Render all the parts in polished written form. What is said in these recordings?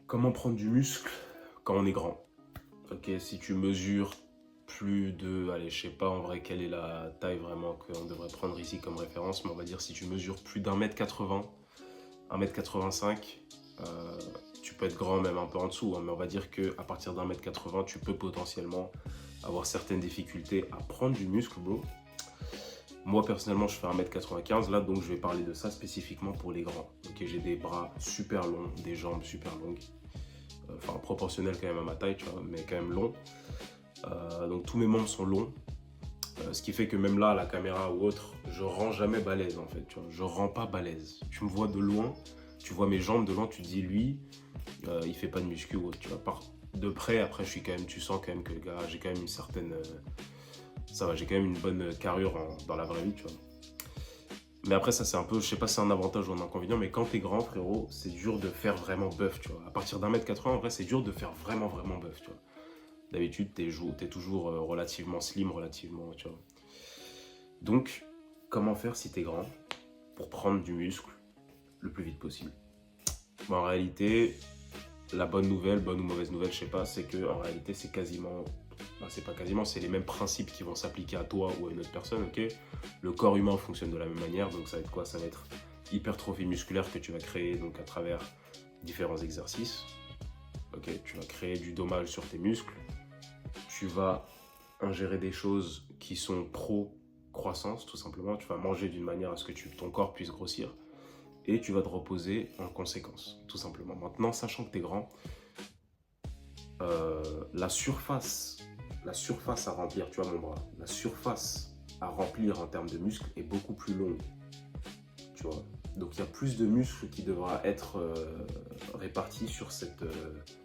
Comment prendre du muscle quand on est grand? Ok, si tu mesures plus de, allez, je sais pas en vrai quelle est la taille vraiment qu'on devrait prendre ici comme référence, mais on va dire si tu mesures plus d'1 m 80, 1 m 85, tu peux être grand même un peu en dessous, hein, mais on va dire qu'à partir d'1 m 80, tu peux potentiellement avoir certaines difficultés à prendre du muscle, bro. Moi personnellement, je fais 1 m 95 là, donc je vais parler de ça spécifiquement pour les grands. Ok, j'ai des bras super longs, des jambes super longues. Enfin proportionnel quand même à ma taille, tu vois, mais quand même long. Donc tous mes membres sont longs, ce qui fait que même là, à la caméra ou autre, je rends jamais balèze en fait, tu vois. Je rends pas balèze. Tu me vois de loin, tu vois mes jambes de loin, tu te dis lui, il fait pas de muscu ou autre, tu vois. De près, après, je suis quand même, tu sens quand même que le gars, j'ai quand même une certaine, ça va, j'ai quand même une bonne carrure dans la vraie vie, tu vois. Mais après, ça, c'est un peu, je sais pas si c'est un avantage ou un inconvénient, mais quand t'es grand, frérot, c'est dur de faire vraiment bœuf, tu vois. À partir d'1 m 80, en vrai, c'est dur de faire vraiment, vraiment bœuf, tu vois. D'habitude, t'es toujours relativement slim, relativement, tu vois. Donc, comment faire si t'es grand pour prendre du muscle le plus vite possible? Bon, en réalité, la bonne ou mauvaise nouvelle, je sais pas, c'est que en réalité, c'est quasiment, bah, c'est pas quasiment, c'est les mêmes principes qui vont s'appliquer à toi ou à une autre personne, ok? Le corps humain fonctionne de la même manière, donc ça va être quoi? Ça va être hypertrophie musculaire que tu vas créer donc à travers différents exercices. Ok, tu vas créer du dommage sur tes muscles, tu vas ingérer des choses qui sont pro-croissance, tout simplement. Tu vas manger d'une manière à ce que ton corps puisse grossir et tu vas te reposer en conséquence, tout simplement. Maintenant, sachant que tu es grand, la surface à remplir, tu vois mon bras, la surface à remplir en termes de muscles est beaucoup plus longue, tu vois. Donc il y a plus de muscles qui devra être répartis sur cette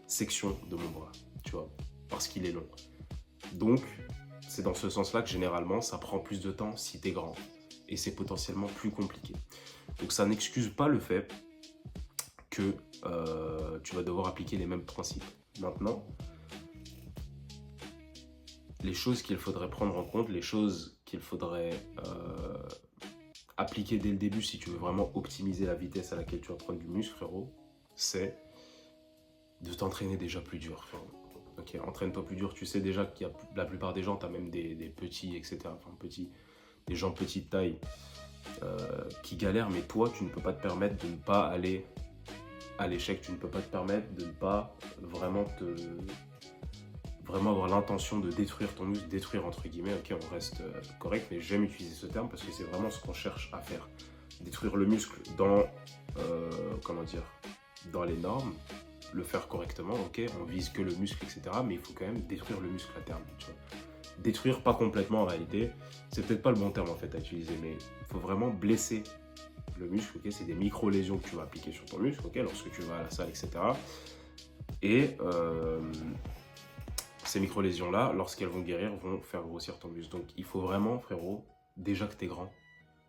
section de mon bras, tu vois, parce qu'il est long. Donc, c'est dans ce sens-là que généralement, ça prend plus de temps si t'es grand. Et c'est potentiellement plus compliqué. Donc ça n'excuse pas le fait que tu vas devoir appliquer les mêmes principes. Maintenant, les choses qu'il faudrait prendre en compte, les choses qu'il faudrait appliquer dès le début si tu veux vraiment optimiser la vitesse à laquelle tu vas prendre du muscle, frérot, c'est de t'entraîner déjà plus dur, frérot. Ok, entraîne-toi plus dur. Tu sais déjà qu'il y a la plupart des gens, tu as même des petits, etc. Enfin, petits, des gens petite taille qui galèrent, mais toi, tu ne peux pas te permettre de ne pas aller à l'échec. Tu ne peux pas te permettre de ne pas vraiment avoir l'intention de détruire ton muscle, détruire entre guillemets. Ok, on reste correct, mais j'aime utiliser ce terme parce que c'est vraiment ce qu'on cherche à faire. Détruire le muscle dans, comment dire, dans les normes, le faire correctement, ok, on vise que le muscle, etc. Mais il faut quand même détruire le muscle à terme, tu vois. Détruire, pas complètement en réalité, c'est peut-être pas le bon terme en fait à utiliser, mais il faut vraiment blesser le muscle, ok, c'est des micro-lésions que tu vas appliquer sur ton muscle, ok, lorsque tu vas à la salle, etc. Et ces micro-lésions-là, lorsqu'elles vont guérir, vont faire grossir ton muscle. Donc il faut vraiment, frérot, déjà que t'es grand,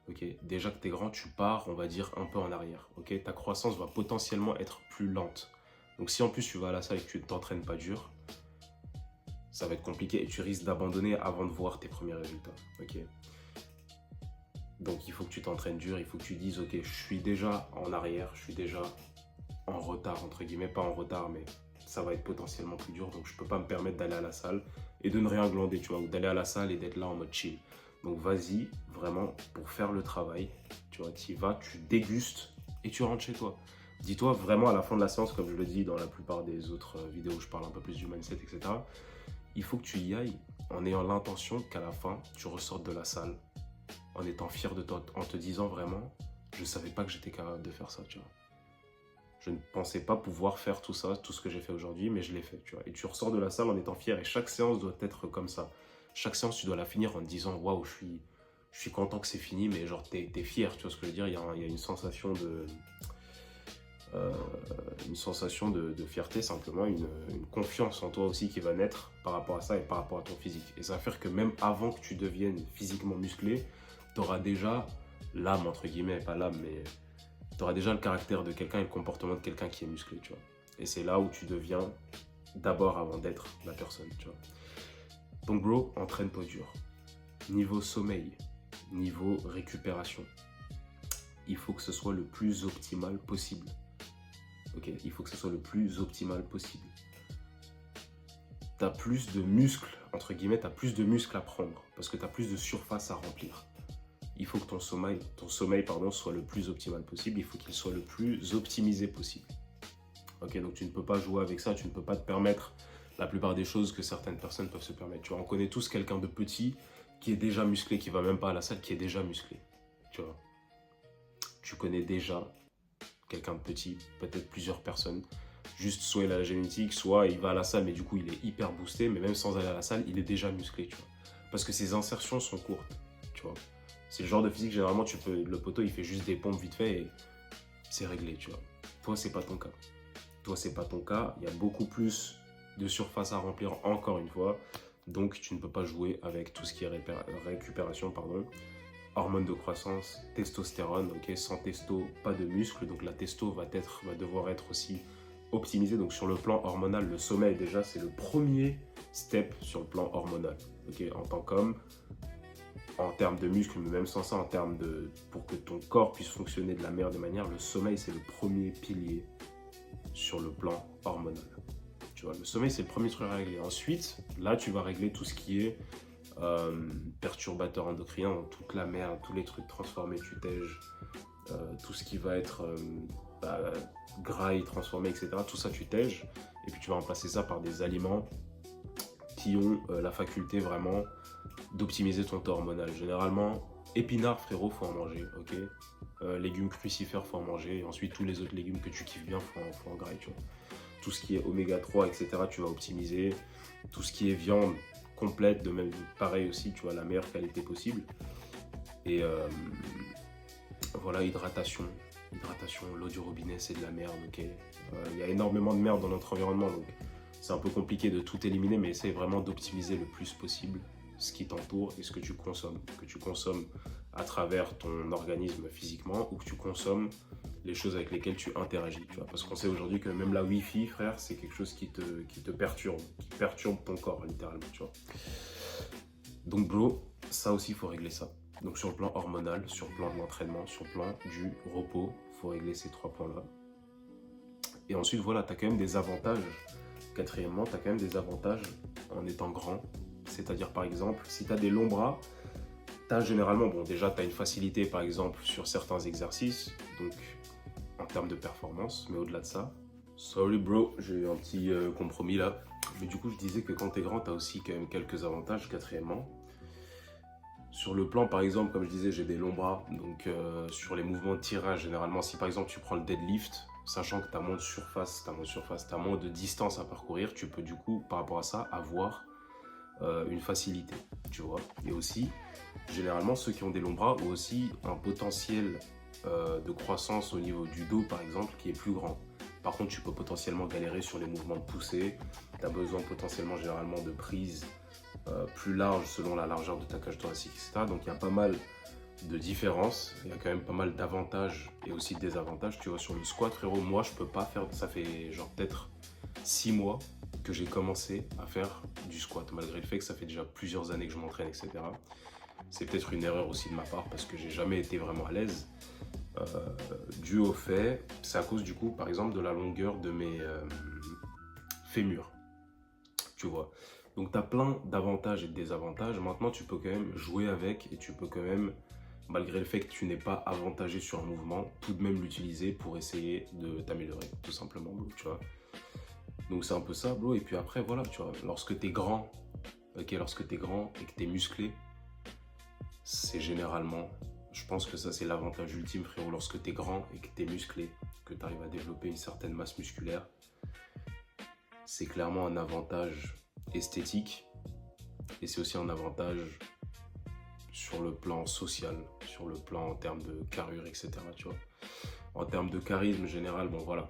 ok, déjà que t'es grand, tu pars, on va dire, un peu en arrière, ok, ta croissance va potentiellement être plus lente. Donc si en plus tu vas à la salle et que tu ne t'entraînes pas dur, ça va être compliqué et tu risques d'abandonner avant de voir tes premiers résultats, ok. Donc il faut que tu t'entraînes dur, il faut que tu dises, ok, je suis déjà en arrière, je suis déjà en retard, entre guillemets, pas en retard, mais ça va être potentiellement plus dur, donc je peux pas me permettre d'aller à la salle et de ne rien glander, tu vois, ou d'aller à la salle et d'être là en mode chill. Donc vas-y, vraiment, pour faire le travail, tu vois, tu y vas, tu dégustes et tu rentres chez toi. Dis-toi vraiment à la fin de la séance, comme je le dis dans la plupart des autres vidéos où je parle un peu plus du mindset, etc., il faut que tu y ailles en ayant l'intention qu'à la fin, tu ressortes de la salle en étant fier de toi, en te disant vraiment, je savais pas que j'étais capable de faire ça, tu vois. Je ne pensais pas pouvoir faire tout ça, tout ce que j'ai fait aujourd'hui, mais je l'ai fait, tu vois. Et tu ressors de la salle en étant fier, et chaque séance doit être comme ça. Chaque séance, tu dois la finir en te disant, waouh, je suis content que c'est fini, mais genre, t'es fier, tu vois ce que je veux dire. Il y a une sensation euh, de fierté, simplement, une confiance en toi aussi qui va naître par rapport à ça et par rapport à ton physique. Et ça va faire que même avant que tu deviennes physiquement musclé, tu auras déjà l'âme, entre guillemets, pas l'âme, mais tu auras déjà le caractère de quelqu'un et le comportement de quelqu'un qui est musclé, tu vois. Et c'est là où tu deviens d'abord avant d'être la personne, tu vois. Donc, bro, entraîne-toi dur. Niveau sommeil, niveau récupération, il faut que ce soit le plus optimal possible. ok? Il faut que ce soit le plus optimal possible. Tu as plus de muscles, entre guillemets, tu as plus de muscles à prendre parce que tu as plus de surface à remplir. Il faut que ton sommeil soit le plus optimal possible, il faut qu'il soit le plus optimisé possible. Ok, donc tu ne peux pas jouer avec ça, tu ne peux pas te permettre la plupart des choses que certaines personnes peuvent se permettre. Tu vois, on connaît tous quelqu'un de petit qui est déjà musclé, qui va même pas à la salle, qui est déjà musclé. Tu vois, tu connais déjà quelqu'un de petit, peut-être plusieurs personnes. Juste soit il a la génétique, soit il va à la salle, mais du coup il est hyper boosté, mais même sans aller à la salle, il est déjà musclé, tu vois. Parce que ses insertions sont courtes, tu vois. C'est le genre de physique, généralement, le poteau, il fait juste des pompes vite fait et c'est réglé, tu vois. Toi, c'est pas ton cas. Toi, c'est pas ton cas. Il y a beaucoup plus de surface à remplir, encore une fois. Donc, tu ne peux pas jouer avec tout ce qui est récupération, pardon. Hormones de croissance, testostérone, ok. Sans testo, pas de muscle. Donc, la testo va devoir être aussi optimisée. Donc, sur le plan hormonal, le sommeil, déjà, c'est le premier step sur le plan hormonal, ok. En tant qu'homme, en termes de muscles, mais même sans ça, pour que ton corps puisse fonctionner de la meilleure des manières, le sommeil, c'est le premier pilier sur le plan hormonal. Tu vois, le sommeil, c'est le premier truc à régler. Ensuite, là, tu vas régler tout ce qui est perturbateur endocrinien, donc toute la merde, tous les trucs transformés, tu tèges, tout ce qui va être gras transformé, etc. Tout ça, tu tèges. Et puis, tu vas remplacer ça par des aliments qui ont la faculté vraiment d'optimiser ton taux hormonal. Généralement, épinards, frérot, faut en manger, ok. Légumes crucifères, faut en manger. Et ensuite, tous les autres légumes que tu kiffes bien, faut en grailler, tu vois. Tout ce qui est oméga 3, etc., tu vas optimiser. Tout ce qui est viande complète, de même, pareil aussi, tu vois, la meilleure qualité possible. Et voilà, hydratation. Hydratation, l'eau du robinet, c'est de la merde, ok. Il y a énormément de merde dans notre environnement, donc c'est un peu compliqué de tout éliminer, mais essaye vraiment d'optimiser le plus possible ce qui t'entoure et ce que tu consommes. Que tu consommes à travers ton organisme physiquement ou que tu consommes les choses avec lesquelles tu interagis. Tu vois, parce qu'on sait aujourd'hui que même la Wi-Fi, frère, c'est quelque chose qui te perturbe, qui perturbe ton corps, littéralement. Tu vois. Donc, bro, ça aussi, il faut régler ça. Donc, sur le plan hormonal, sur le plan de l'entraînement, sur le plan du repos, il faut régler ces 3 points-là. Et ensuite, voilà, tu as quand même des avantages. Quatrièmement, tu as quand même des avantages en étant grand. C'est-à-dire, par exemple, si tu as des longs bras, tu as généralement, bon, déjà, tu as une facilité, par exemple, sur certains exercices, donc en termes de performance, mais au-delà de ça, sorry bro, j'ai eu un petit compromis là. Mais du coup, je disais que quand tu es grand, tu as aussi quand même quelques avantages, quatrièmement. Sur le plan, par exemple, comme je disais, j'ai des longs bras, donc sur les mouvements de tirage, généralement, si par exemple tu prends le deadlift, sachant que tu as moins de surface, tu as moins de distance à parcourir, tu peux du coup, par rapport à ça, avoir une facilité, tu vois. Et aussi, généralement, ceux qui ont des longs bras ont aussi un potentiel de croissance au niveau du dos, par exemple, qui est plus grand. Par contre, tu peux potentiellement galérer sur les mouvements de poussée. Tu as besoin potentiellement, généralement, de prises plus larges selon la largeur de ta cage thoracique, etc. Donc, il y a pas mal de différences. Il y a quand même pas mal d'avantages et aussi de désavantages. Tu vois, sur le squat, frérot, moi, je peux pas faire... Ça fait genre peut-être 6 mois que j'ai commencé à faire du squat, malgré le fait que ça fait déjà plusieurs années que je m'entraîne, etc. C'est peut-être une erreur aussi de ma part parce que j'ai jamais été vraiment à l'aise. Dû au fait, c'est à cause du coup, par exemple, de la longueur de mes fémurs, tu vois. Donc, tu as plein d'avantages et de désavantages. Maintenant, tu peux quand même jouer avec et tu peux quand même, malgré le fait que tu n'es pas avantagé sur un mouvement, tout de même l'utiliser pour essayer de t'améliorer, tout simplement, bro, tu vois. Donc, c'est un peu ça, bro. Et puis après, voilà, tu vois, lorsque tu es grand, ok, lorsque tu es grand et que tu es musclé, c'est généralement, je pense que ça c'est l'avantage ultime, frérot, lorsque tu es grand et que tu es musclé, que tu arrives à développer une certaine masse musculaire, c'est clairement un avantage esthétique et c'est aussi un avantage sur le plan social, sur le plan en termes de carrure, etc. Tu vois. En termes de charisme général, bon voilà,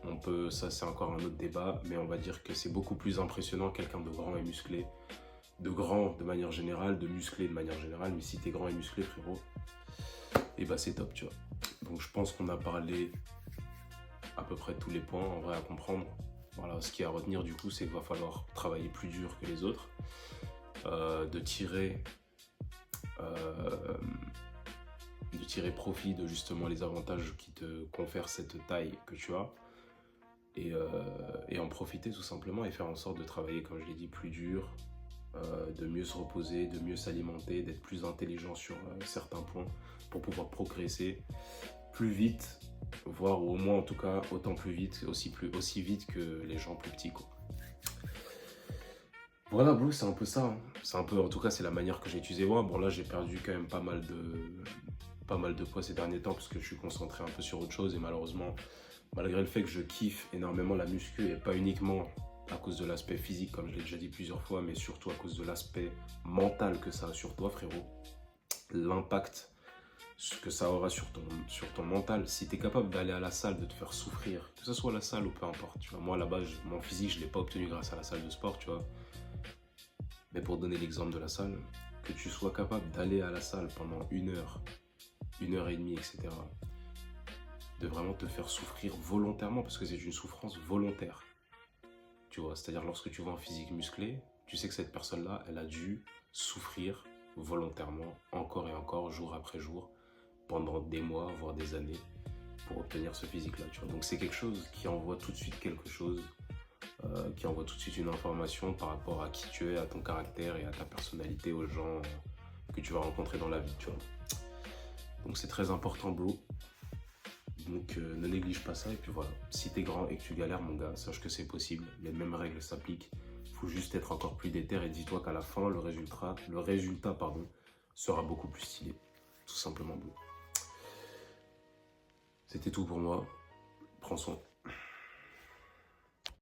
on peut, ça c'est encore un autre débat, mais on va dire que c'est beaucoup plus impressionnant quelqu'un de grand et musclé, de grand de manière générale, de musclé de manière générale, mais si t'es grand et musclé, frérot, et bah c'est top, tu vois. Donc je pense qu'on a parlé à peu près de tous les points en vrai à comprendre. Voilà, ce qui est à retenir du coup, c'est qu'il va falloir travailler plus dur que les autres, de tirer profit de justement les avantages qui te confèrent cette taille que tu as. et en profiter tout simplement et faire en sorte de travailler, comme je l'ai dit, plus dur, de mieux se reposer, de mieux s'alimenter, d'être plus intelligent sur certains points pour pouvoir progresser plus vite, voire au moins en tout cas autant plus vite, aussi vite que les gens plus petits, quoi. Voilà, Blue, c'est un peu ça, hein. C'est un peu, en tout cas, c'est la manière que j'ai utilisé moi. Bon, là, j'ai perdu quand même pas mal de poids ces derniers temps parce que je suis concentré un peu sur autre chose et malheureusement, malgré le fait que je kiffe énormément la muscu et pas uniquement à cause de l'aspect physique, comme je l'ai déjà dit plusieurs fois, mais surtout à cause de l'aspect mental que ça a sur toi, frérot, l'impact que ça aura sur ton mental. Si tu es capable d'aller à la salle, de te faire souffrir, que ce soit la salle ou peu importe, tu vois, moi là-bas, mon physique, je ne l'ai pas obtenu grâce à la salle de sport, tu vois. Mais pour donner l'exemple de la salle, que tu sois capable d'aller à la salle pendant 1 heure et demie, etc., de vraiment te faire souffrir volontairement, parce que c'est une souffrance volontaire. Tu vois, c'est-à-dire lorsque tu vois un physique musclé, tu sais que cette personne-là, elle a dû souffrir volontairement, encore et encore, jour après jour, pendant des mois, voire des années, pour obtenir ce physique-là, tu vois. Donc c'est quelque chose qui envoie tout de suite quelque chose, qui envoie tout de suite une information par rapport à qui tu es, à ton caractère et à ta personnalité, aux gens que tu vas rencontrer dans la vie, tu vois. Donc c'est très important, bro. Donc ne néglige pas ça et puis voilà. Si t'es grand et que tu galères, mon gars, sache que c'est possible. Les mêmes règles s'appliquent. Il faut juste être encore plus déter et dis-toi qu'à la fin, le résultat sera beaucoup plus stylé. Tout simplement, bro. C'était tout pour moi. Prends soin.